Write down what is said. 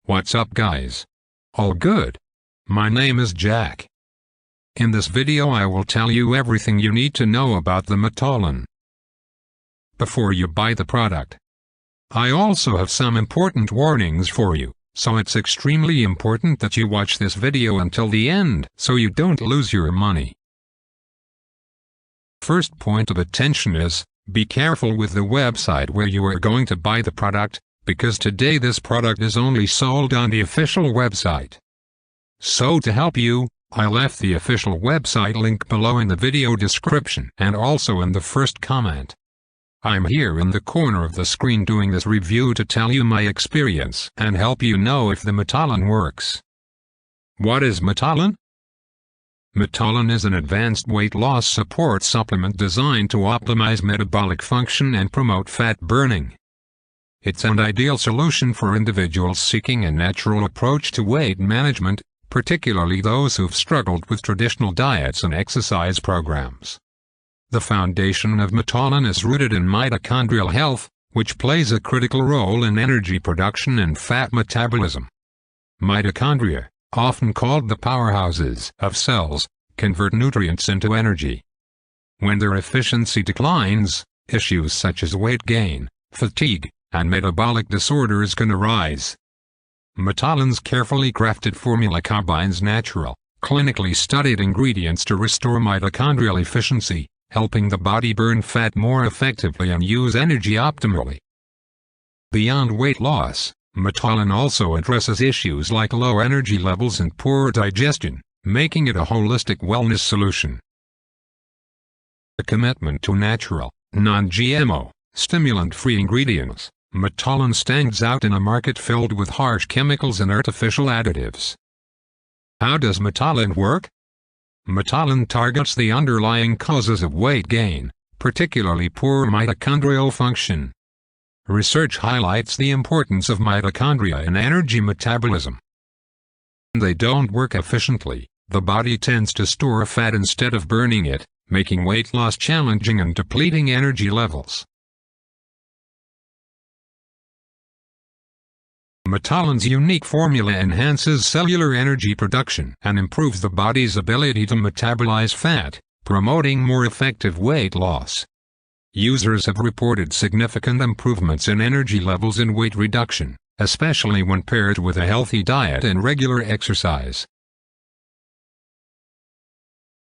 What's up guys? All good? My name is Jack. In this video I will tell you everything you need to know about the Mitolyn before you buy the product. I also have some important warnings for you, so it's extremely important that you watch this video until the end so you don't lose your money. First point of attention is, be careful with the website where you are going to buy the product, because today this product is only sold on the official website. So to help you, I left the official website link below in the video description and also in the first comment. I'm here in the corner of the screen doing this review to tell you my experience and help you know if the Mitolyn works. What is Mitolyn? Mitolyn is an advanced weight loss support supplement designed to optimize metabolic function and promote fat burning. It's an ideal solution for individuals seeking a natural approach to weight management, particularly those who've struggled with traditional diets and exercise programs. The foundation of Mitolyn is rooted in mitochondrial health, which plays a critical role in energy production and fat metabolism. Mitochondria, often called the powerhouses of cells, convert nutrients into energy. When their efficiency declines, issues such as weight gain, fatigue, and metabolic disorders can arise. Mitolyn's carefully crafted formula combines natural, clinically studied ingredients to restore mitochondrial efficiency, helping the body burn fat more effectively and use energy optimally. Beyond weight loss, Mitolyn also addresses issues like low energy levels and poor digestion, making it a holistic wellness solution. A commitment to natural, non-GMO, stimulant-free ingredients, Mitolyn stands out in a market filled with harsh chemicals and artificial additives. How does Mitolyn work? Mitolyn targets the underlying causes of weight gain, particularly poor mitochondrial function. Research highlights the importance of mitochondria in energy metabolism. When they don't work efficiently, the body tends to store fat instead of burning it, making weight loss challenging and depleting energy levels. Mitolyn's unique formula enhances cellular energy production and improves the body's ability to metabolize fat, promoting more effective weight loss. Users have reported significant improvements in energy levels and weight reduction, especially when paired with a healthy diet and regular exercise.